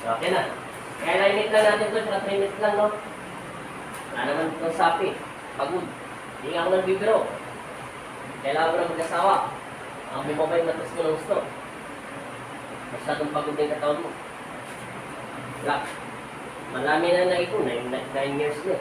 Okay na. Kaya na-init lang natin ito, 3 minutes lang, no? Wala naman itong sapi. Pagod. Hindi nga ako nagbibiro. Kailangan mo na mag-asawa. Ang may mabay matas mo ng gusto. Masyadong pagod na yung katawan mo. Wala. Malami na naipon na yung 9 years na.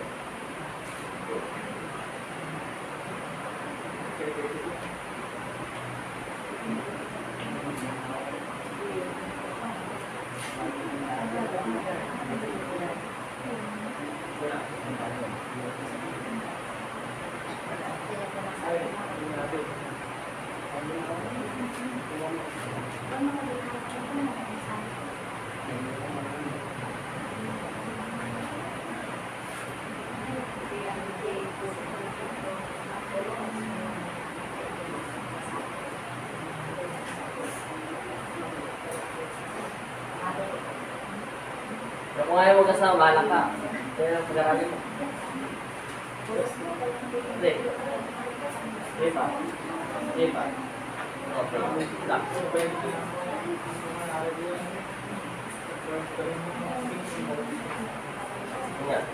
Pero kung ayaw mag-asawa, bahala ka. Kaya lang pag-aralin mo. Hindi. Hindi pa. Hindi pa. Okay. Relax. Ingat.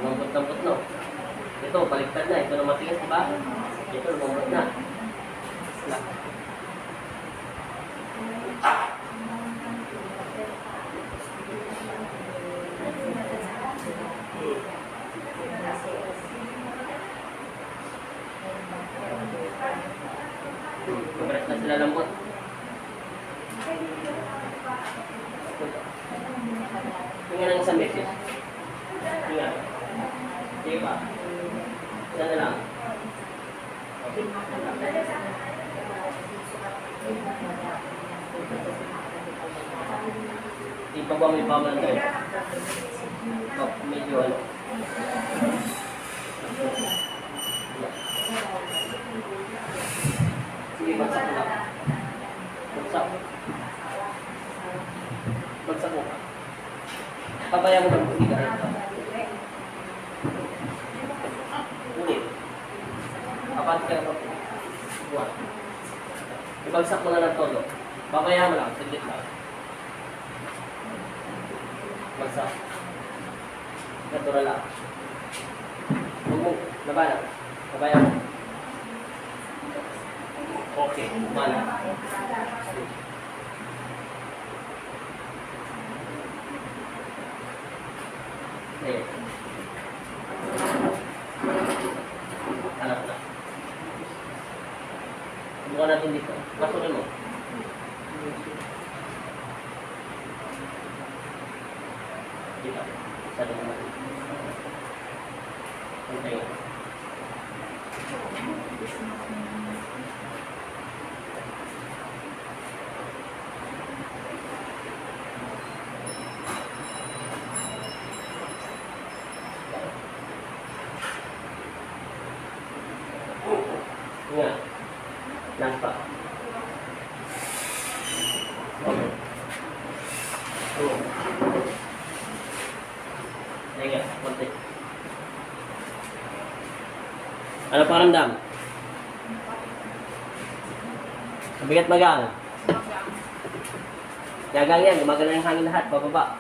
Lumambot-lambot, no? Ito, baliktad na. Ito na matigas, diba? Ito, lumambot na. Slack. Kumaras na sila lambot. Tingnan ang isang beses. Tingnan. Sige pa. Isa na lang. Okay. Di pa ba may paman tayo? Oh, medyo ano. Sige, bagsak mo lang. Bagsak. Bagsak mo. Pabayaan mo lang po. Higa rin. Ulit. Kapat ka na po. Buwan. Ibagsak mo na ng todo. Pabayaan mo lang. Saglit lang. Bagsak. Natural lang. Huwag mo. Labanan. Pabayaan mo. Okay. Umala. Okay. Hanap na. Subukan natin dito. Pasukin mo. Dito. Isa doon naman. Pantay nga. Nga. Nampak. Nga. Konti. Ano pakiramdam? Mabigat magang. Gagang yan. Gumagana yung hangin lahat. Bababa.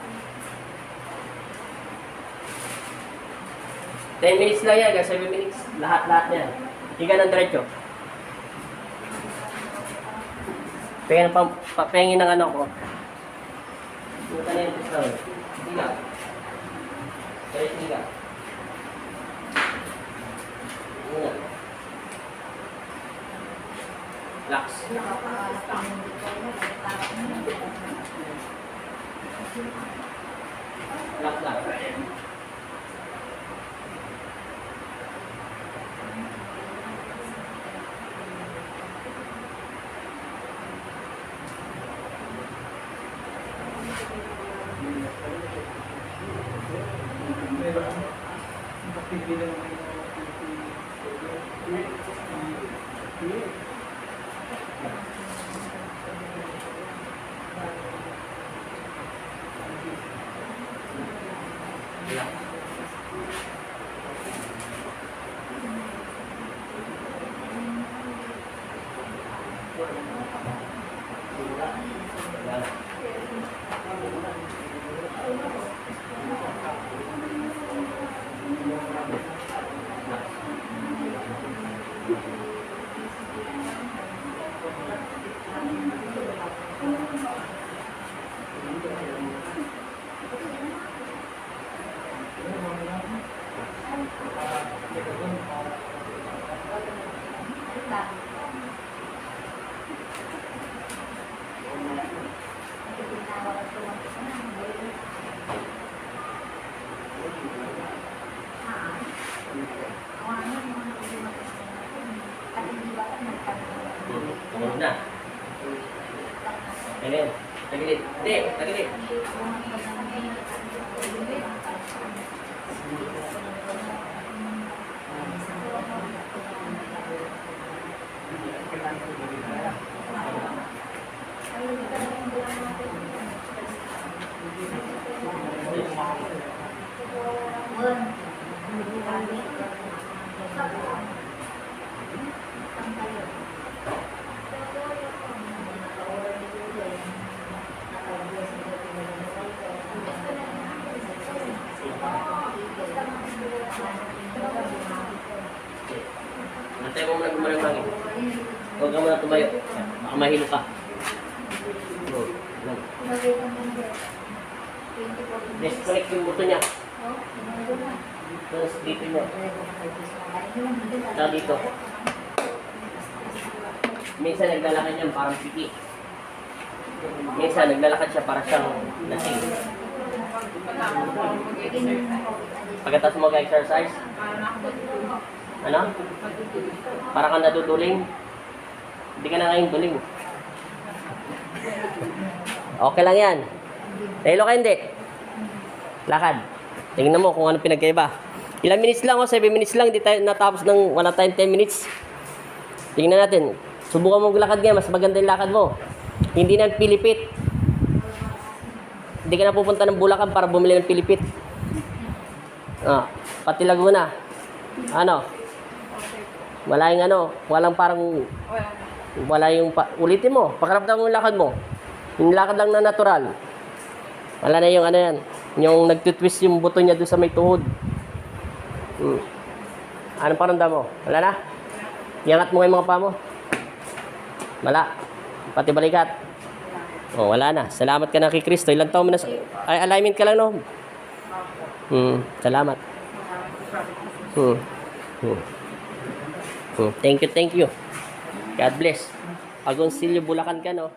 10 minutes lang yan. 7 minutes. Lahat-lahat yan. Higa ng diretso. Pengin ng ano ko. Punta na yung pistol. Higa. Diretso higa. Higa. Relax. Relax lang. Tulog na. Tagilid. Tagilid. Hindi, tagilid. Antay mo muna gumalang-langin. Huwag ka muna tumayo. Baka mahilo ka. Disconnect yung buto niya. Tapos dito niya. Saka dito. Minsan naglalakad niya parang piki. Minsan naglalakad siya para siyang lasing. Pagkatapos mo mag-exercise, ano? Para kang naduduling. Hindi ka na ngayon duling. Okay lang yan. Nahilo ka hindi? Lakad. Tingnan mo kung ano pinagkaiba. Ilang minutes lang, 7 minutes lang. Hindi tayo natapos ng wala tayong 10 minutes. Tingnan natin. Subukan mo maglakad nga. Mas maganda yung lakad mo. Hindi na pilipit. Hindi ka na pupunta ng Bulacan para bumili ng pilipit. Pati Laguna. Ano? Wala yung ano. Walang parang... Wala yung... Ulitin mo. Pakaramdam mo yung lakad mo. Yung lakad lang na natural. Wala na yung ano yan. Yung nagtutwist yung buto niya doon sa may tuhod. Anong paramdam mo? Wala na? Iangat mo nga yung mga paa mo. Wala. Pati balikat. Wala na. Salamat ka na kay Kristo. Ilang taon mo na... Ay, alignment ka lang, no? Salamat. Thank you. God bless. Agoncillo, Bulacan ka, no?